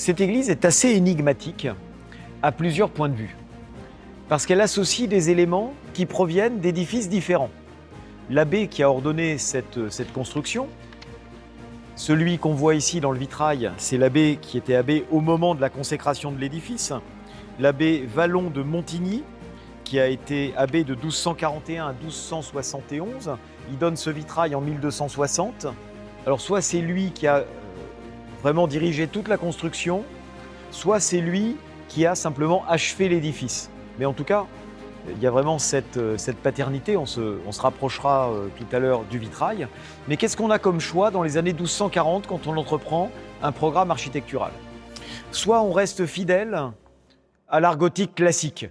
Cette église est assez énigmatique à plusieurs points de vue, parce qu'elle associe des éléments qui proviennent d'édifices différents. L'abbé qui a ordonné cette construction, celui qu'on voit ici dans le vitrail, c'est l'abbé qui était abbé au moment de la consécration de l'édifice, l'abbé Vallon de Montigny, qui a été abbé de 1241 à 1271. Il donne ce vitrail en 1260. Alors soit c'est lui qui a vraiment dirigé toute la construction, soit c'est lui qui a simplement achevé l'édifice. Mais en tout cas, il y a vraiment cette paternité, on se rapprochera tout à l'heure du vitrail. Mais qu'est-ce qu'on a comme choix dans les années 1240 quand on entreprend un programme architectural? Soit on reste fidèle à l'art gothique classique,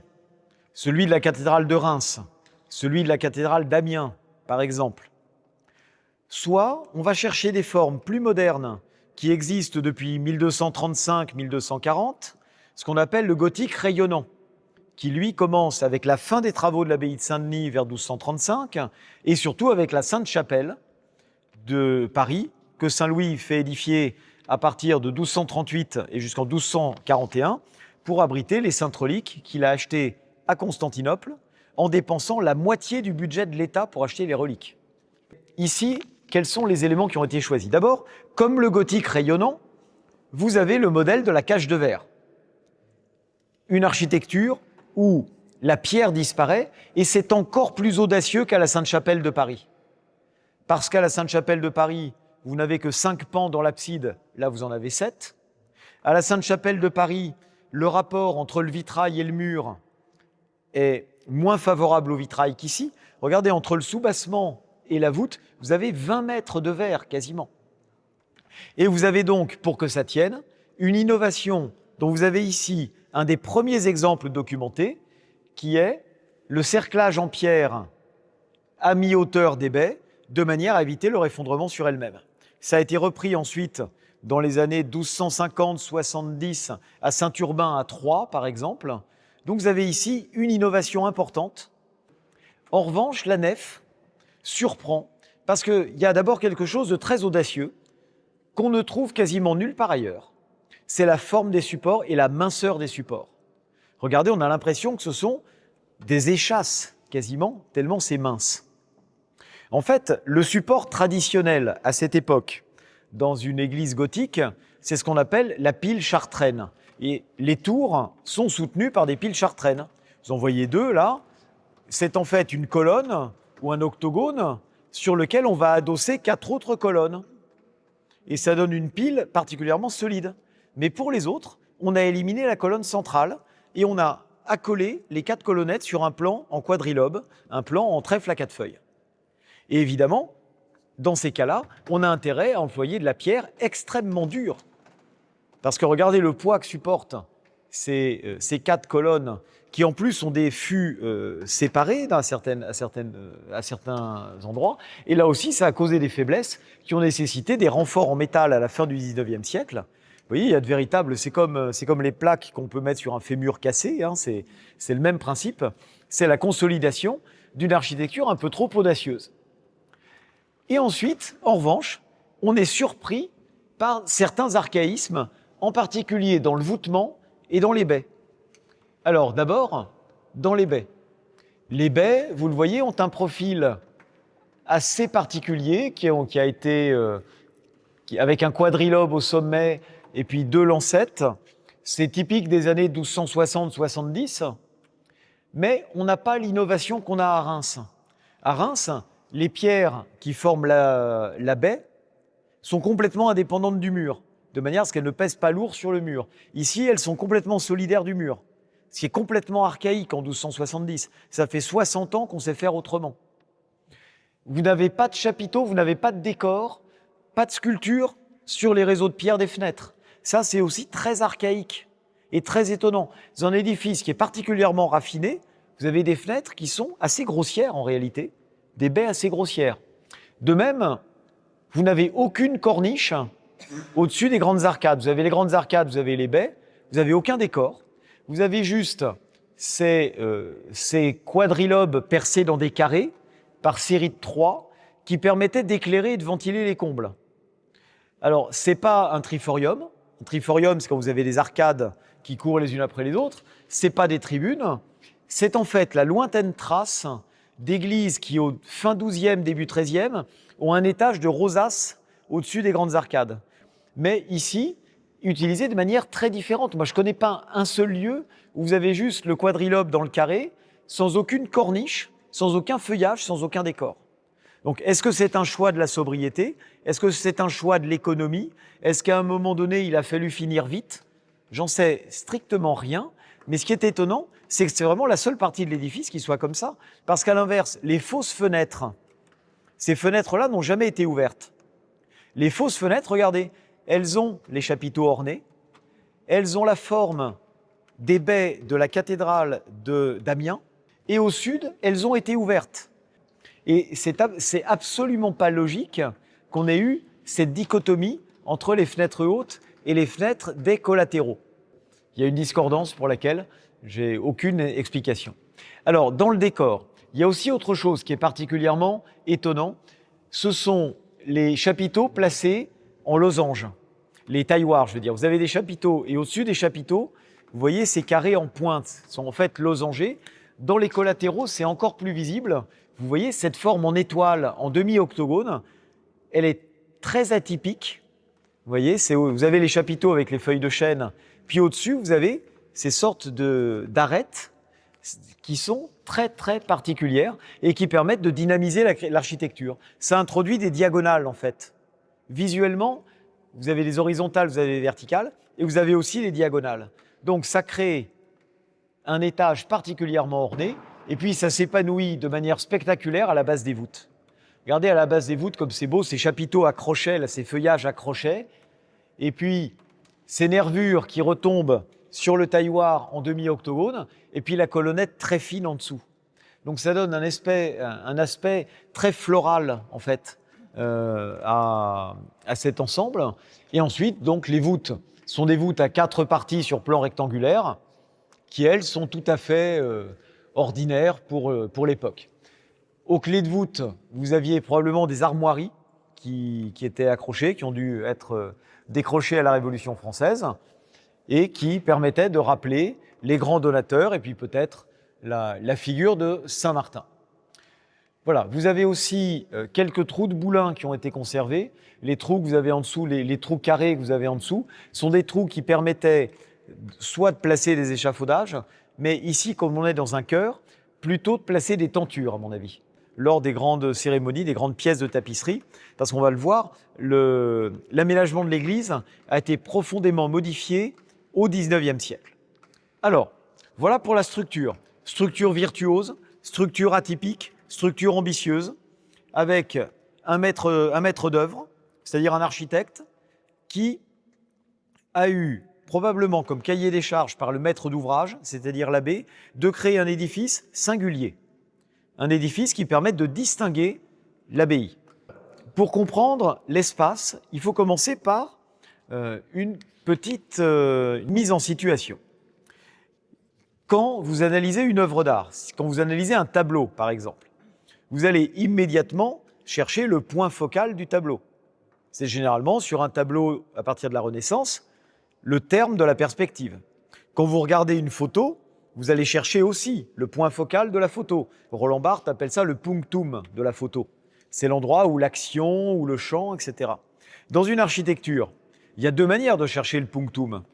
celui de la cathédrale de Reims, celui de la cathédrale d'Amiens, par exemple. Soit on va chercher des formes plus modernes qui existent depuis 1235-1240, ce qu'on appelle le gothique rayonnant, qui lui commence avec la fin des travaux de l'abbaye de Saint-Denis vers 1235 et surtout avec la Sainte-Chapelle de Paris que Saint-Louis fait édifier à partir de 1238 et jusqu'en 1241 pour abriter les saintes reliques qu'il a achetées à Constantinople en dépensant la moitié du budget de l'État pour acheter les reliques. Ici, quels sont les éléments qui ont été choisis? D'abord, comme le gothique rayonnant, vous avez le modèle de la cage de verre. Une architecture où la pierre disparaît et c'est encore plus audacieux qu'à la Sainte-Chapelle de Paris. Parce qu'à la Sainte-Chapelle de Paris, vous n'avez que 5 pans dans l'abside, là vous en avez 7. À la Sainte-Chapelle de Paris, le rapport entre le vitrail et le mur est moins favorable au vitrail qu'ici. Regardez, entre le soubassement et la voûte, vous avez 20 mètres de verre quasiment. Et vous avez donc, pour que ça tienne, une innovation dont vous avez ici un des premiers exemples documentés, qui est le cerclage en pierre à mi-hauteur des baies, de manière à éviter leur effondrement sur elles-mêmes. Ça a été repris ensuite dans les années 1250-70 à Saint-Urbain à Troyes, par exemple. Donc vous avez ici une innovation importante. En revanche, la nef surprend, parce qu'il y a d'abord quelque chose de très audacieux qu'on ne trouve quasiment nulle part ailleurs. C'est la forme des supports et la minceur des supports. Regardez, on a l'impression que ce sont des échasses, quasiment, tellement c'est mince. En fait, le support traditionnel à cette époque, dans une église gothique, c'est ce qu'on appelle la pile chartraine. Et les tours sont soutenues par des piles chartraines. Vous en voyez deux là. C'est en fait une colonne ou un octogone sur lequel on va adosser 4 autres colonnes. Et ça donne une pile particulièrement solide. Mais pour les autres, on a éliminé la colonne centrale et on a accolé les 4 colonnettes sur un plan en quadrilobe, un plan en trèfle à 4 feuilles. Et évidemment, dans ces cas-là, on a intérêt à employer de la pierre extrêmement dure. Parce que regardez le poids que supportent ces 4 colonnes qui en plus ont des fûts séparés à certains endroits. Et là aussi, ça a causé des faiblesses qui ont nécessité des renforts en métal à la fin du 19e siècle. Vous voyez, il y a de véritables, c'est comme les plaques qu'on peut mettre sur un fémur cassé, hein, c'est le même principe. C'est la consolidation d'une architecture un peu trop audacieuse. Et ensuite, en revanche, on est surpris par certains archaïsmes, en particulier dans le voûtement et dans les baies. Alors d'abord, dans les baies. Les baies, vous le voyez, ont un profil assez particulier avec un quadrilobe au sommet et puis 2 lancettes. C'est typique des années 1260-70, mais on n'a pas l'innovation qu'on a à Reims. À Reims, les pierres qui forment la baie sont complètement indépendantes du mur, de manière à ce qu'elles ne pèsent pas lourd sur le mur. Ici, elles sont complètement solidaires du mur, ce qui est complètement archaïque en 1270. Ça fait 60 ans qu'on sait faire autrement. Vous n'avez pas de chapiteau, vous n'avez pas de décor, pas de sculpture sur les réseaux de pierre des fenêtres. Ça, c'est aussi très archaïque et très étonnant. Dans un édifice qui est particulièrement raffiné, vous avez des fenêtres qui sont assez grossières en réalité, des baies assez grossières. De même, vous n'avez aucune corniche au-dessus des grandes arcades. Vous avez les grandes arcades, vous avez les baies, vous n'avez aucun décor. Vous avez juste ces quadrilobes percés dans des carrés par série de 3 qui permettaient d'éclairer et de ventiler les combles. Alors, c'est pas un triforium, Un triforium, c'est quand vous avez des arcades qui courent les unes après les autres. C'est pas des tribunes. C'est en fait la lointaine trace d'églises qui, au fin 12e, début 13e, ont un étage de rosaces au-dessus des grandes arcades. Mais ici, utilisé de manière très différente. Moi, je ne connais pas un seul lieu où vous avez juste le quadrilobe dans le carré, sans aucune corniche, sans aucun feuillage, sans aucun décor. Donc, est-ce que c'est un choix de la sobriété? Est-ce que c'est un choix de l'économie? Est-ce qu'à un moment donné, il a fallu finir vite? J'en sais strictement rien. Mais ce qui est étonnant, c'est que c'est vraiment la seule partie de l'édifice qui soit comme ça. Parce qu'à l'inverse, les fausses fenêtres, ces fenêtres-là n'ont jamais été ouvertes. Les fausses fenêtres, regardez, elles ont les chapiteaux ornés, elles ont la forme des baies de la cathédrale d'Amiens, et au sud, elles ont été ouvertes. Et c'est absolument pas logique qu'on ait eu cette dichotomie entre les fenêtres hautes et les fenêtres des collatéraux. Il y a une discordance pour laquelle j'ai aucune explication. Alors, dans le décor, il y a aussi autre chose qui est particulièrement étonnant. Ce sont les chapiteaux placés en losange. Les tailloirs, je veux dire. Vous avez des chapiteaux et au-dessus des chapiteaux, vous voyez ces carrés en pointe sont en fait losangés. Dans les collatéraux, c'est encore plus visible. Vous voyez cette forme en étoile, en demi-octogone. Elle est très atypique. Vous voyez, vous avez les chapiteaux avec les feuilles de chêne. Puis au-dessus, vous avez ces sortes d'arêtes qui sont très, très particulières et qui permettent de dynamiser l'architecture. Ça introduit des diagonales, en fait. Visuellement, vous avez les horizontales, vous avez les verticales, et vous avez aussi les diagonales. Donc, ça crée un étage particulièrement orné, et puis ça s'épanouit de manière spectaculaire à la base des voûtes. Regardez à la base des voûtes comme c'est beau, ces chapiteaux à crochets, là, ces feuillages à crochets, et puis ces nervures qui retombent sur le tailloir en demi-octogone, et puis la colonnette très fine en dessous. Donc ça donne un aspect très floral, en fait, à cet ensemble. Et ensuite, donc, les voûtes sont des voûtes à 4 parties sur plan rectangulaire, qui, elles, sont tout à fait ordinaires pour l'époque. Aux clés de voûte, vous aviez probablement des armoiries qui étaient accrochées, qui ont dû être décrochées à la Révolution française, et qui permettaient de rappeler les grands donateurs, et puis peut-être la figure de Saint-Martin. Voilà, vous avez aussi quelques trous de boulins qui ont été conservés. Les trous que vous avez en dessous, les trous carrés que vous avez en dessous, sont des trous qui permettaient soit de placer des échafaudages, mais ici, comme on est dans un chœur, plutôt de placer des tentures, à mon avis, lors des grandes cérémonies, des grandes pièces de tapisserie, parce qu'on va le voir, l'aménagement de l'église a été profondément modifié au XIXe siècle. Alors, voilà pour la structure. Structure virtuose, structure atypique, structure ambitieuse, avec un maître d'œuvre, c'est-à-dire un architecte, qui a eu probablement comme cahier des charges par le maître d'ouvrage, c'est-à-dire l'abbé, de créer un édifice singulier. Un édifice qui permette de distinguer l'abbaye. Pour comprendre l'espace, il faut commencer par une petite mise en situation. Quand vous analysez une œuvre d'art, quand vous analysez un tableau par exemple, vous allez immédiatement chercher le point focal du tableau. C'est généralement sur un tableau à partir de la Renaissance, le terme de la perspective. Quand vous regardez une photo, vous allez chercher aussi le point focal de la photo. Roland Barthes appelle ça le punctum de la photo. C'est l'endroit où l'action, où le champ, etc. Dans une architecture, il y a deux manières de chercher le punctum.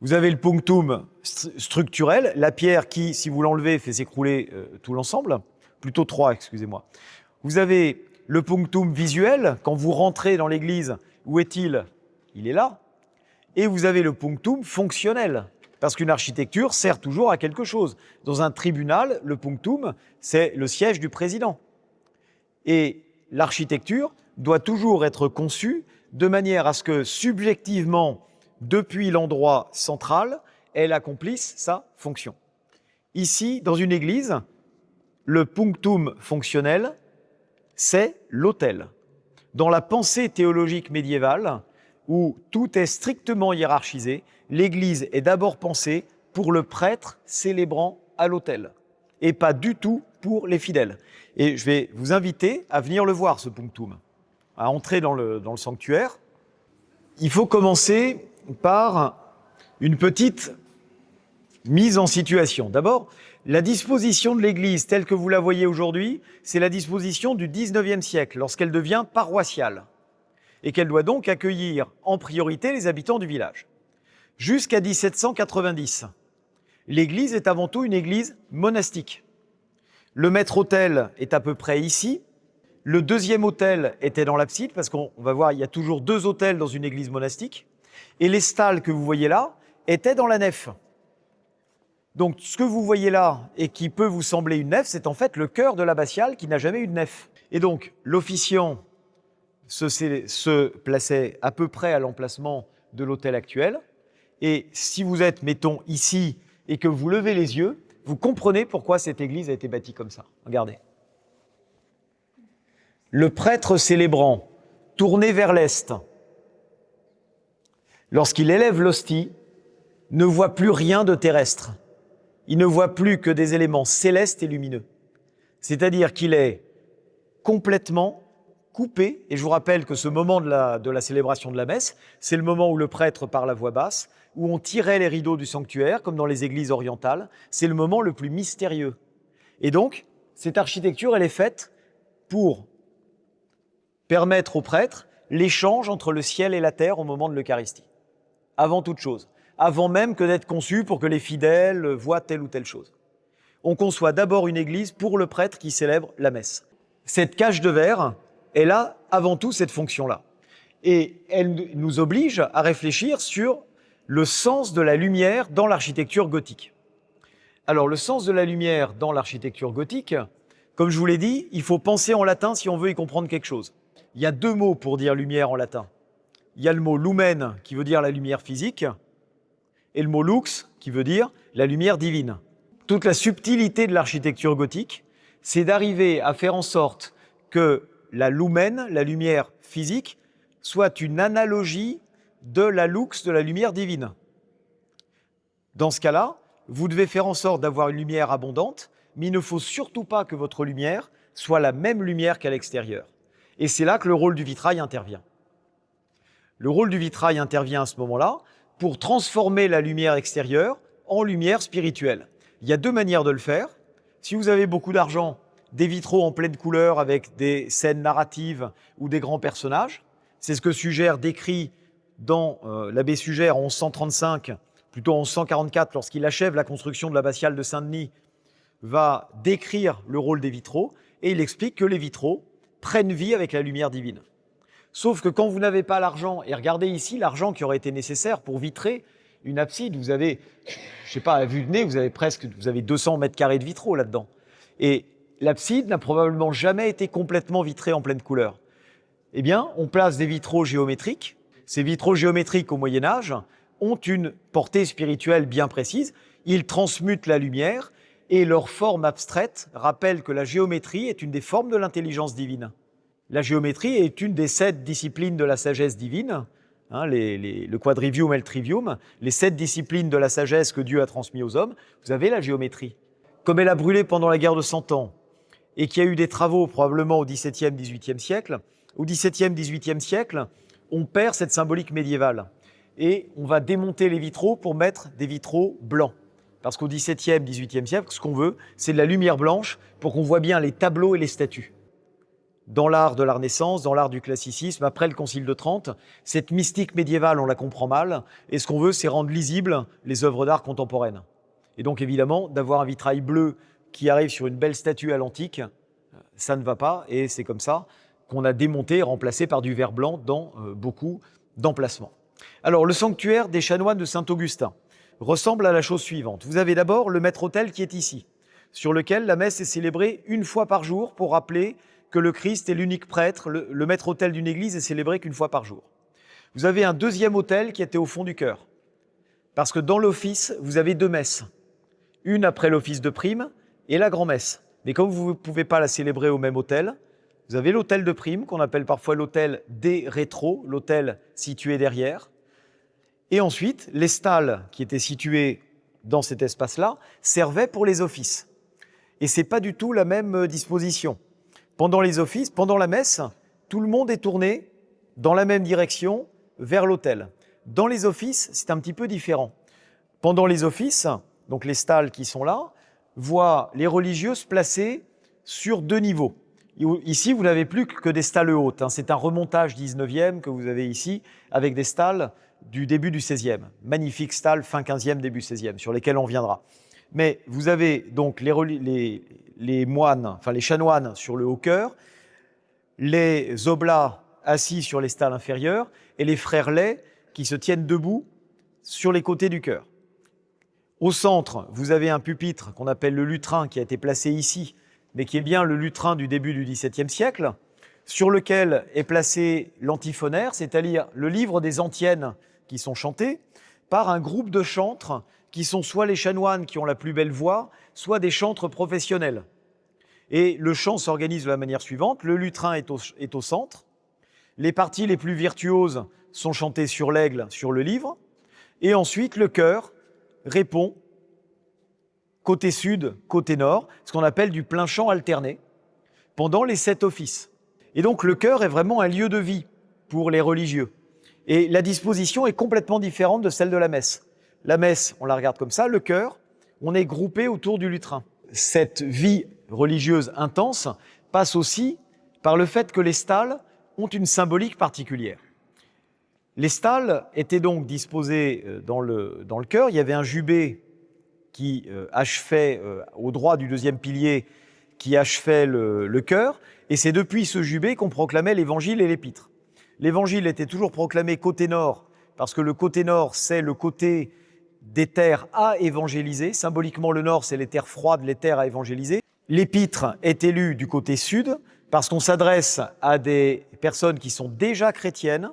Vous avez le punctum structurel, la pierre qui, si vous l'enlevez, fait s'écrouler tout l'ensemble. Plutôt 3, excusez-moi. Vous avez le punctum visuel, quand vous rentrez dans l'église, où est-il? Il est là. Et vous avez le punctum fonctionnel, parce qu'une architecture sert toujours à quelque chose. Dans un tribunal, le punctum, c'est le siège du président. Et l'architecture doit toujours être conçue de manière à ce que, subjectivement, depuis l'endroit central, elle accomplisse sa fonction. Ici, dans une église, le punctum fonctionnel, c'est l'autel. Dans la pensée théologique médiévale, où tout est strictement hiérarchisé, l'église est d'abord pensée pour le prêtre célébrant à l'autel, et pas du tout pour les fidèles. Et je vais vous inviter à venir le voir, ce punctum, à entrer dans le sanctuaire. Il faut commencer par une petite mise en situation. D'abord, la disposition de l'église telle que vous la voyez aujourd'hui, c'est la disposition du 19e siècle, lorsqu'elle devient paroissiale, et qu'elle doit donc accueillir en priorité les habitants du village. Jusqu'à 1790, l'église est avant tout une église monastique. Le maître-autel est à peu près ici. Le deuxième autel était dans l'abside, parce qu'on va voir, il y a toujours 2 autels dans une église monastique. Et les stalles que vous voyez là étaient dans la nef. Donc, ce que vous voyez là, et qui peut vous sembler une nef, c'est en fait le chœur de l'abbatiale qui n'a jamais eu de nef. Et donc, l'officiant se plaçait à peu près à l'emplacement de l'autel actuel. Et si vous êtes, mettons, ici, et que vous levez les yeux, vous comprenez pourquoi cette église a été bâtie comme ça. Regardez. Le prêtre célébrant, tourné vers l'est, lorsqu'il élève l'hostie, ne voit plus rien de terrestre. Il ne voit plus que des éléments célestes et lumineux. C'est-à-dire qu'il est complètement coupé, et je vous rappelle que ce moment de la célébration de la messe, c'est le moment où le prêtre parle à voix basse, où on tirait les rideaux du sanctuaire, comme dans les églises orientales. C'est le moment le plus mystérieux. Et donc, cette architecture, elle est faite pour permettre au prêtre l'échange entre le ciel et la terre au moment de l'Eucharistie. Avant toute chose. Avant même que d'être conçu pour que les fidèles voient telle ou telle chose. On conçoit d'abord une église pour le prêtre qui célèbre la messe. Cette cage de verre, elle a avant tout cette fonction-là. Et elle nous oblige à réfléchir sur le sens de la lumière dans l'architecture gothique. Alors, le sens de la lumière dans l'architecture gothique, comme je vous l'ai dit, il faut penser en latin si on veut y comprendre quelque chose. Il y a 2 mots pour dire lumière en latin. Il y a le mot lumen, qui veut dire la lumière physique, et le mot lux, qui veut dire la lumière divine. Toute la subtilité de l'architecture gothique, c'est d'arriver à faire en sorte que la lumen, la lumière physique, soit une analogie de la lux, de la lumière divine. Dans ce cas-là, vous devez faire en sorte d'avoir une lumière abondante, mais il ne faut surtout pas que votre lumière soit la même lumière qu'à l'extérieur. Et c'est là que le rôle du vitrail intervient. Le rôle du vitrail intervient à ce moment-là pour transformer la lumière extérieure en lumière spirituelle. Il y a 2 manières de le faire. Si vous avez beaucoup d'argent, des vitraux en pleine couleur avec des scènes narratives ou des grands personnages, c'est ce que Suger décrit dans l'abbé Suger en 1135, plutôt en 1144, lorsqu'il achève la construction de l'abbatiale de Saint-Denis, va décrire le rôle des vitraux et il explique que les vitraux prennent vie avec la lumière divine. Sauf que quand vous n'avez pas l'argent, et regardez ici l'argent qui aurait été nécessaire pour vitrer une abside, vous avez, je sais pas, à vue de nez, vous avez 200 mètres carrés de vitraux là-dedans. Et l'abside n'a probablement jamais été complètement vitrée en pleine couleur. Eh bien, on place des vitraux géométriques. Ces vitraux géométriques au Moyen-Âge ont une portée spirituelle bien précise. Ils transmutent la lumière et leur forme abstraite rappelle que la géométrie est une des formes de l'intelligence divine. La géométrie est une des 7 disciplines de la sagesse divine, le quadrivium et le trivium, les 7 disciplines de la sagesse que Dieu a transmis aux hommes. Vous avez la géométrie. Comme elle a brûlé pendant la guerre de 100 ans et qu'il y a eu des travaux probablement au XVIIe, XVIIIe siècle, au XVIIe, XVIIIe siècle, on perd cette symbolique médiévale et on va démonter les vitraux pour mettre des vitraux blancs. Parce qu'au XVIIe, XVIIIe siècle, ce qu'on veut, c'est de la lumière blanche pour qu'on voit bien les tableaux et les statues. Dans l'art de la Renaissance, dans l'art du classicisme, après le Concile de Trente, cette mystique médiévale, on la comprend mal, et ce qu'on veut, c'est rendre lisibles les œuvres d'art contemporaines. Et donc, évidemment, d'avoir un vitrail bleu qui arrive sur une belle statue à l'antique, ça ne va pas, et c'est comme ça qu'on a démonté et remplacé par du verre blanc dans beaucoup d'emplacements. Alors, le sanctuaire des chanoines de Saint-Augustin ressemble à la chose suivante. Vous avez d'abord le maître-autel qui est ici, sur lequel la messe est célébrée 1 fois par jour pour rappeler que le Christ est l'unique prêtre, le maître-autel d'une église est célébré qu'1 fois par jour. Vous avez un deuxième autel qui était au fond du chœur, parce que dans l'office, vous avez 2 messes, une après l'office de prime et la grand-messe. Mais comme vous ne pouvez pas la célébrer au même autel, vous avez l'autel de prime, qu'on appelle parfois l'autel des rétros, l'autel situé derrière. Et ensuite, les stalles qui étaient situées dans cet espace-là servaient pour les offices. Et ce n'est pas du tout la même disposition. Pendant les offices, pendant la messe, tout le monde est tourné dans la même direction vers l'autel. Dans les offices, c'est un petit peu différent. Pendant les offices, donc les stalles qui sont là, voient les religieuses placées sur 2 niveaux. Ici, vous n'avez plus que des stalles hautes. C'est un remontage 19e que vous avez ici, avec des stalles du début du 16e. Magnifiques stalles, fin 15e, début 16e, sur lesquelles on viendra. Mais vous avez donc les moines, enfin les chanoines sur le haut chœur, les oblats assis sur les stalles inférieures et les frères laids qui se tiennent debout sur les côtés du chœur. Au centre, vous avez un pupitre qu'on appelle le lutrin qui a été placé ici, mais qui est bien le lutrin du début du XVIIe siècle, sur lequel est placé l'antiphonaire, c'est-à-dire le livre des antiennes qui sont chantées par un groupe de chantres qui sont soit les chanoines qui ont la plus belle voix, soit des chantres professionnels. Et le chant s'organise de la manière suivante, le lutrin est au centre, les parties les plus virtuoses sont chantées sur l'aigle, sur le livre, et ensuite le chœur répond côté sud, côté nord, ce qu'on appelle du plein chant alterné, pendant les 7 offices. Et donc le chœur est vraiment un lieu de vie pour les religieux. Et la disposition est complètement différente de celle de la messe. La messe, on la regarde comme ça, le chœur, on est groupé autour du lutrin. Cette vie religieuse intense passe aussi par le fait que les stalles ont une symbolique particulière. Les stalles étaient donc disposées dans le chœur. Il y avait un jubé qui achevait, au droit du 2e pilier, qui achevait le chœur. Et c'est depuis ce jubé qu'on proclamait l'évangile et l'épître. L'évangile était toujours proclamé côté nord, parce que le côté nord, c'est le côté des terres à évangéliser. Symboliquement, le nord, c'est les terres froides, les terres à évangéliser. L'épître est élu du côté sud, parce qu'on s'adresse à des personnes qui sont déjà chrétiennes,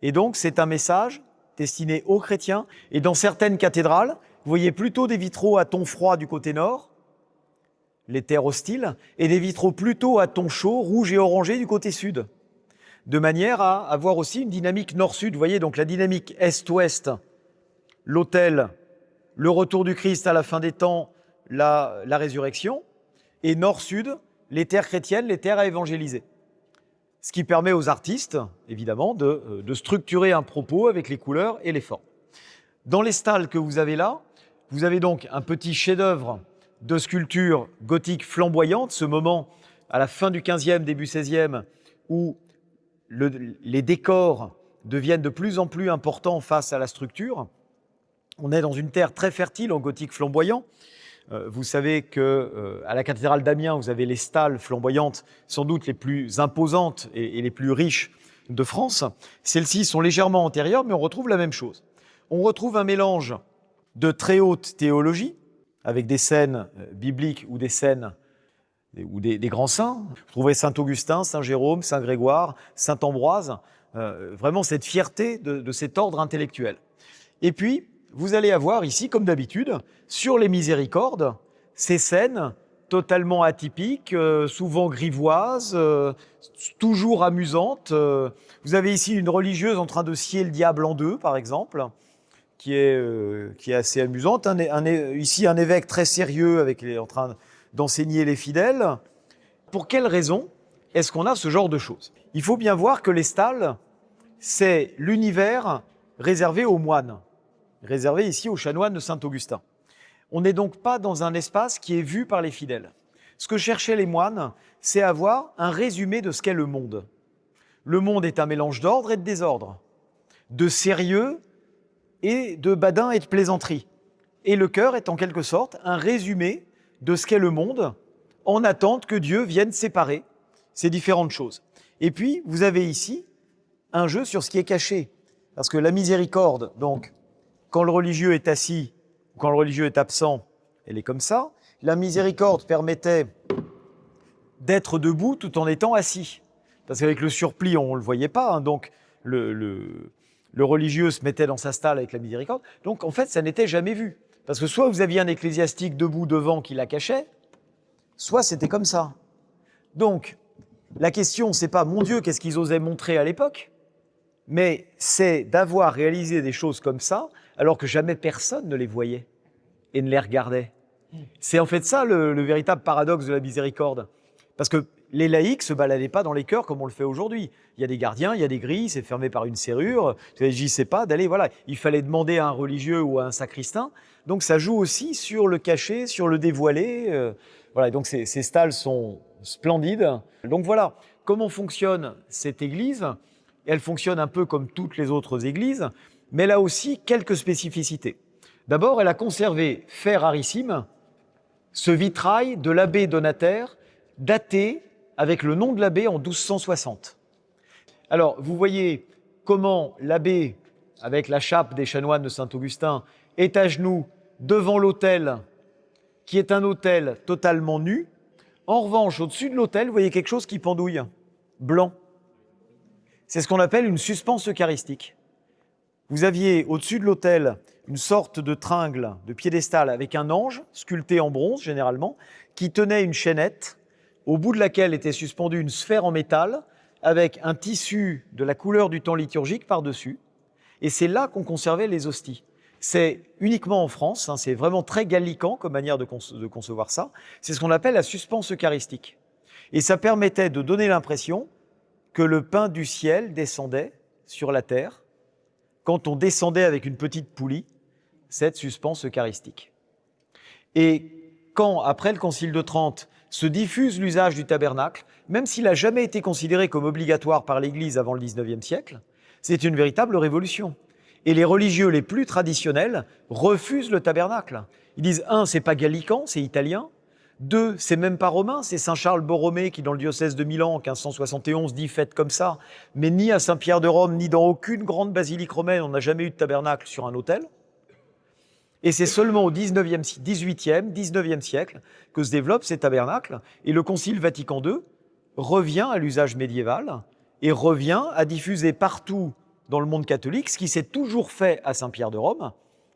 et donc c'est un message destiné aux chrétiens. Et dans certaines cathédrales, vous voyez plutôt des vitraux à ton froid du côté nord, les terres hostiles, et des vitraux plutôt à ton chaud, rouge et orangé du côté sud, de manière à avoir aussi une dynamique nord-sud. Vous voyez donc la dynamique est-ouest, l'autel, le retour du Christ à la fin des temps, la résurrection, et nord-sud, les terres chrétiennes, les terres à évangéliser. Ce qui permet aux artistes, évidemment, de structurer un propos avec les couleurs et les formes. Dans les stalles que vous avez là, vous avez donc un petit chef-d'œuvre de sculpture gothique flamboyante, ce moment à la fin du XVe, début XVIe, où les décors deviennent de plus en plus importants face à la structure. On est dans une terre très fertile en gothique flamboyant. Vous savez qu'à la cathédrale d'Amiens, vous avez les stalles flamboyantes, sans doute les plus imposantes et les plus riches de France. Celles-ci sont légèrement antérieures, mais on retrouve la même chose. On retrouve un mélange de très haute théologie, avec des scènes bibliques ou des scènes ou des grands saints. Vous trouverez Saint Augustin, Saint Jérôme, Saint Grégoire, Saint Ambroise, vraiment cette fierté de cet ordre intellectuel. Et puis, vous allez avoir ici, comme d'habitude, sur les miséricordes, ces scènes totalement atypiques, souvent grivoises, toujours amusantes. Vous avez ici une religieuse en train de scier le diable en deux, par exemple, qui est assez amusante. Ici, un évêque très sérieux en train d'enseigner les fidèles. Pour quelle raison est-ce qu'on a ce genre de choses? Il faut bien voir que les stalles, c'est l'univers réservé aux moines, réservé ici aux chanoines de Saint-Augustin. On n'est donc pas dans un espace qui est vu par les fidèles. Ce que cherchaient les moines, c'est avoir un résumé de ce qu'est le monde. Le monde est un mélange d'ordre et de désordre, de sérieux et de badin et de plaisanterie. Et le chœur est en quelque sorte un résumé de ce qu'est le monde, en attente que Dieu vienne séparer ces différentes choses. Et puis, vous avez ici un jeu sur ce qui est caché. Parce que la miséricorde, donc, quand le religieux est assis, ou quand le religieux est absent, elle est comme ça. La miséricorde permettait d'être debout tout en étant assis. Parce qu'avec le surplis, on ne le voyait pas. Donc, le religieux se mettait dans sa stalle avec la miséricorde. Donc, en fait, ça n'était jamais vu. Parce que soit vous aviez un ecclésiastique debout devant qui la cachait, soit c'était comme ça. Donc, la question, c'est pas « Mon Dieu, qu'est-ce qu'ils osaient montrer à l'époque ?» mais c'est d'avoir réalisé des choses comme ça, alors que jamais personne ne les voyait et ne les regardait. C'est en fait ça le véritable paradoxe de la miséricorde. Parce que les laïcs ne se baladaient pas dans les chœurs comme on le fait aujourd'hui. Il y a des gardiens, il y a des grilles, c'est fermé par une serrure. Il ne s'agissait pas d'aller, voilà, il fallait demander à un religieux ou à un sacristain. Donc ça joue aussi sur le cachet, sur le dévoilé. Voilà, donc ces stalles sont splendides. Donc voilà, comment fonctionne cette église? Elle fonctionne un peu comme toutes les autres églises, mais elle a aussi quelques spécificités. D'abord, elle a conservé, fait rarissime, ce vitrail de l'abbé Donataire, daté avec le nom de l'abbé en 1260. Alors, vous voyez comment l'abbé, avec la chape des chanoines de Saint-Augustin, est à genoux devant l'autel, qui est un autel totalement nu. En revanche, au-dessus de l'autel, vous voyez quelque chose qui pendouille, blanc. C'est ce qu'on appelle une suspense eucharistique. Vous aviez au-dessus de l'autel une sorte de tringle, de piédestal avec un ange, sculpté en bronze généralement, qui tenait une chaînette, au bout de laquelle était suspendue une sphère en métal, avec un tissu de la couleur du temps liturgique par-dessus. Et c'est là qu'on conservait les hosties. C'est uniquement en France, c'est vraiment très gallican comme manière de concevoir ça. C'est ce qu'on appelle la suspense eucharistique. Et ça permettait de donner l'impression que le pain du ciel descendait sur la terre quand on descendait avec une petite poulie cette suspense eucharistique. Et quand, après le Concile de Trente, se diffuse l'usage du tabernacle, même s'il n'a jamais été considéré comme obligatoire par l'Église avant le XIXe siècle, c'est une véritable révolution. Et les religieux les plus traditionnels refusent le tabernacle. Ils disent, c'est pas gallican, c'est italien. 2, c'est même pas romain, c'est Saint Charles Borromée qui, dans le diocèse de Milan, en 1571, dit faites comme ça. Mais ni à Saint-Pierre de Rome, ni dans aucune grande basilique romaine, on n'a jamais eu de tabernacle sur un autel. Et c'est seulement au 18e, 19e siècle que se développent ces tabernacles. Et le Concile Vatican II revient à l'usage médiéval et revient à diffuser partout dans le monde catholique ce qui s'est toujours fait à Saint-Pierre de Rome,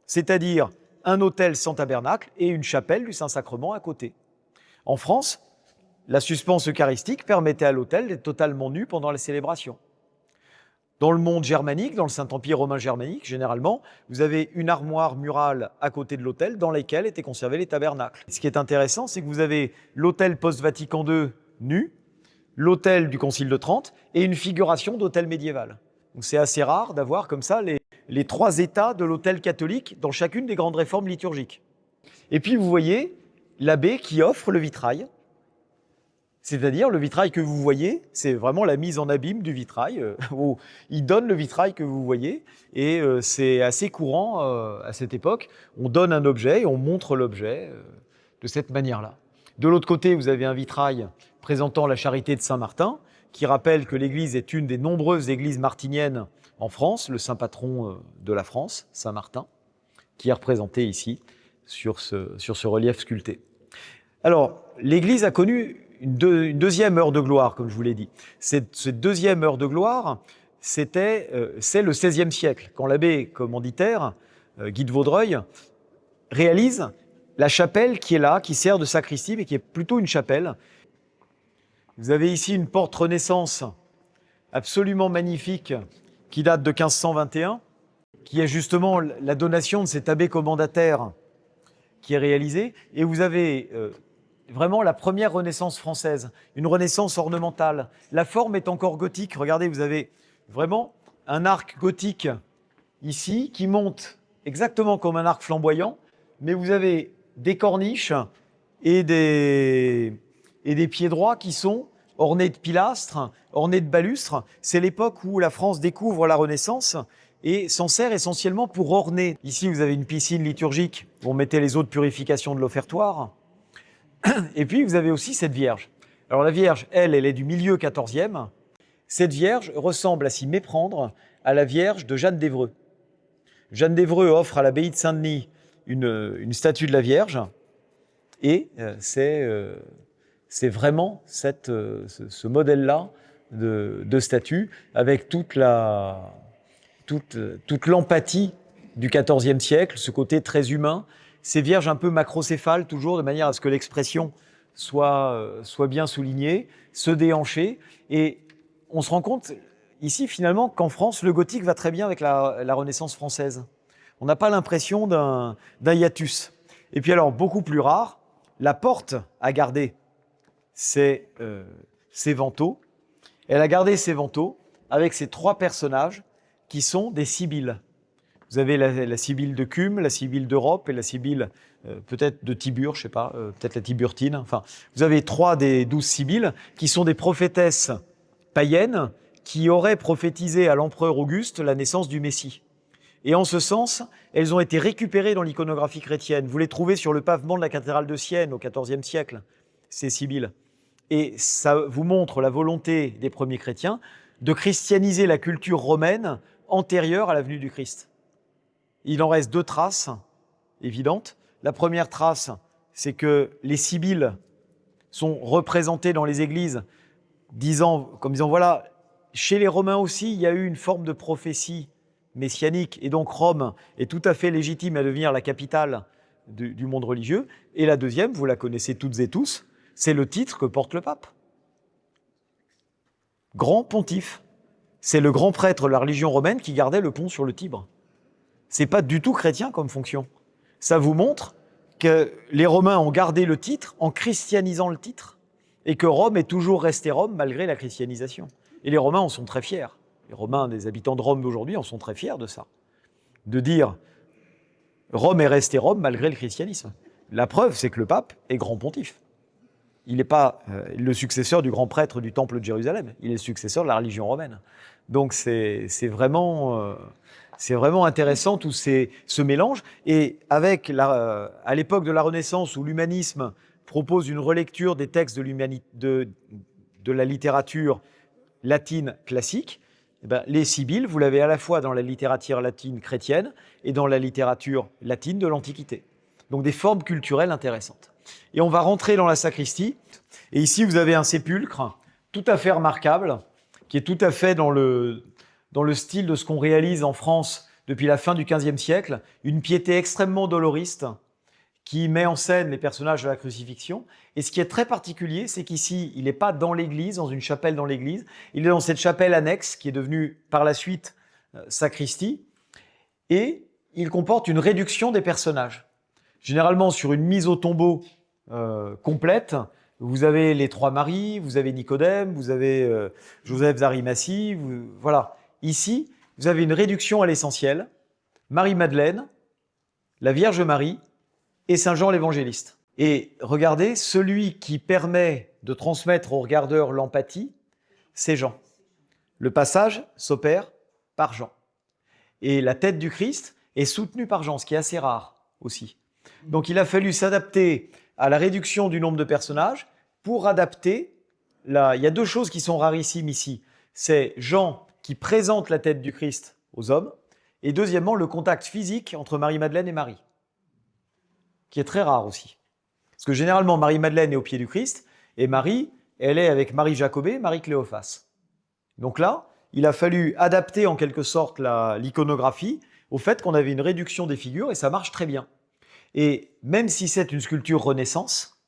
c'est-à-dire un autel sans tabernacle et une chapelle du Saint-Sacrement à côté. En France, la suspense eucharistique permettait à l'autel d'être totalement nu pendant la célébration. Dans le monde germanique, dans le Saint-Empire romain germanique, généralement, vous avez une armoire murale à côté de l'autel dans laquelle étaient conservés les tabernacles. Ce qui est intéressant, c'est que vous avez l'autel post-Vatican II nu, l'autel du Concile de Trente et une figuration d'autel médiéval. Donc c'est assez rare d'avoir comme ça les 3 états de l'autel catholique dans chacune des grandes réformes liturgiques. Et puis vous voyez l'abbé qui offre le vitrail, c'est-à-dire le vitrail que vous voyez, c'est vraiment la mise en abîme du vitrail, où il donne le vitrail que vous voyez, et c'est assez courant à cette époque. On donne un objet et on montre l'objet de cette manière-là. De l'autre côté, vous avez un vitrail présentant la charité de Saint-Martin, qui rappelle que l'église est une des nombreuses églises martiniennes en France, le saint patron de la France, Saint-Martin, qui est représenté ici sur ce relief sculpté. Alors, l'église a connu une deuxième heure de gloire, comme je vous l'ai dit. Cette deuxième heure de gloire, c'est le XVIe siècle, quand l'abbé commanditaire, Guy de Vaudreuil, réalise la chapelle qui est là, qui sert de sacristie, mais qui est plutôt une chapelle. Vous avez ici une porte Renaissance absolument magnifique qui date de 1521, qui est justement la donation de cet abbé commandataire qui est réalisée. Et vous avez vraiment la première Renaissance française, une Renaissance ornementale. La forme est encore gothique. Regardez, vous avez vraiment un arc gothique ici qui monte exactement comme un arc flamboyant, mais vous avez des corniches et des pieds droits qui sont ornés de pilastres, ornés de balustres. C'est l'époque où la France découvre la Renaissance et s'en sert essentiellement pour orner. Ici, vous avez une piscine liturgique où on mettait les eaux de purification de l'offertoire. Et puis, vous avez aussi cette Vierge. Alors la Vierge, elle est du milieu XIVe. Cette Vierge ressemble à s'y méprendre à la Vierge de Jeanne d'Évreux. Jeanne d'Évreux offre à l'abbaye de Saint-Denis une statue de la Vierge et c'est vraiment ce modèle-là de statue avec toute l'empathie du XIVe siècle, ce côté très humain. Ces vierges un peu macrocéphales, toujours, de manière à ce que l'expression soit bien soulignée, se déhancher. Et on se rend compte ici, finalement, qu'en France, le gothique va très bien avec la Renaissance française. On n'a pas l'impression d'un hiatus. Et puis alors, beaucoup plus rare, la porte à garder, c'est ces vantaux. Elle a gardé ces vantaux avec ces 3 personnages qui sont des sibylles. Vous avez la sibylle de Cumes, la sibylle d'Europe et la sibylle peut-être de Tibur, je ne sais pas, peut-être la Tiburtine. Enfin, vous avez 3 des 12 sibylles qui sont des prophétesses païennes qui auraient prophétisé à l'empereur Auguste la naissance du Messie. Et en ce sens, elles ont été récupérées dans l'iconographie chrétienne. Vous les trouvez sur le pavement de la cathédrale de Sienne au XIVe siècle, ces sibylles. Et ça vous montre la volonté des premiers chrétiens de christianiser la culture romaine antérieure à la venue du Christ. Il en reste 2 traces évidentes. La première trace, c'est que les sibylles sont représentées dans les églises, comme disant, voilà, chez les Romains aussi, il y a eu une forme de prophétie messianique, et donc Rome est tout à fait légitime à devenir la capitale du monde religieux. Et la deuxième, vous la connaissez toutes et tous, c'est le titre que porte le pape. Grand pontife. C'est le grand prêtre de la religion romaine qui gardait le pont sur le Tibre. C'est pas du tout chrétien comme fonction. Ça vous montre que les Romains ont gardé le titre en christianisant le titre et que Rome est toujours restée Rome malgré la christianisation. Et les Romains en sont très fiers. Les Romains, des habitants de Rome d'aujourd'hui, en sont très fiers de ça. De dire Rome est restée Rome malgré le christianisme. La preuve, c'est que le pape est grand pontife. Il n'est pas le successeur du grand prêtre du temple de Jérusalem. Il est le successeur de la religion romaine. Donc c'est vraiment intéressant tout ce mélange. Et à l'époque de la Renaissance où l'humanisme propose une relecture des textes de la littérature latine classique, eh ben, les sibylles, vous l'avez à la fois dans la littérature latine chrétienne et dans la littérature latine de l'Antiquité. Donc des formes culturelles intéressantes. Et on va rentrer dans la sacristie. Et ici, vous avez un sépulcre tout à fait remarquable, qui est tout à fait dans le style de ce qu'on réalise en France depuis la fin du XVe siècle, une piété extrêmement doloriste qui met en scène les personnages de la crucifixion. Et ce qui est très particulier, c'est qu'ici, il n'est pas dans l'église, dans une chapelle dans l'église, il est dans cette chapelle annexe qui est devenue par la suite sacristie, et il comporte une réduction des personnages. Généralement, sur une mise au tombeau complète, vous avez les 3 Maries, vous avez Nicodème, vous avez Joseph d'Arimathie, voilà. Ici, vous avez une réduction à l'essentiel, Marie-Madeleine, la Vierge Marie et Saint Jean l'Évangéliste. Et regardez, celui qui permet de transmettre au regardeur l'empathie, c'est Jean. Le passage s'opère par Jean. Et la tête du Christ est soutenue par Jean, ce qui est assez rare aussi. Donc il a fallu s'adapter à la réduction du nombre de personnages pour adapter. Il y a 2 choses qui sont rarissimes ici. C'est Jean qui présente la tête du Christ aux hommes, et deuxièmement, le contact physique entre Marie-Madeleine et Marie, qui est très rare aussi. Parce que généralement, Marie-Madeleine est au pied du Christ, et Marie, elle est avec Marie Jacobée, Marie Cléophas. Donc là, il a fallu adapter en quelque sorte l'iconographie au fait qu'on avait une réduction des figures, et ça marche très bien. Et même si c'est une sculpture Renaissance,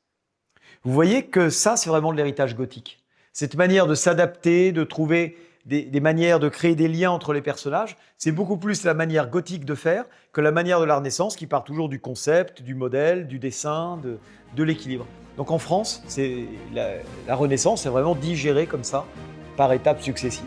vous voyez que ça, c'est vraiment de l'héritage gothique. Cette manière de s'adapter, de trouver des manières de créer des liens entre les personnages, c'est beaucoup plus la manière gothique de faire que la manière de la Renaissance qui part toujours du concept, du modèle, du dessin, de l'équilibre. Donc en France, la Renaissance est vraiment digérée comme ça, par étapes successives.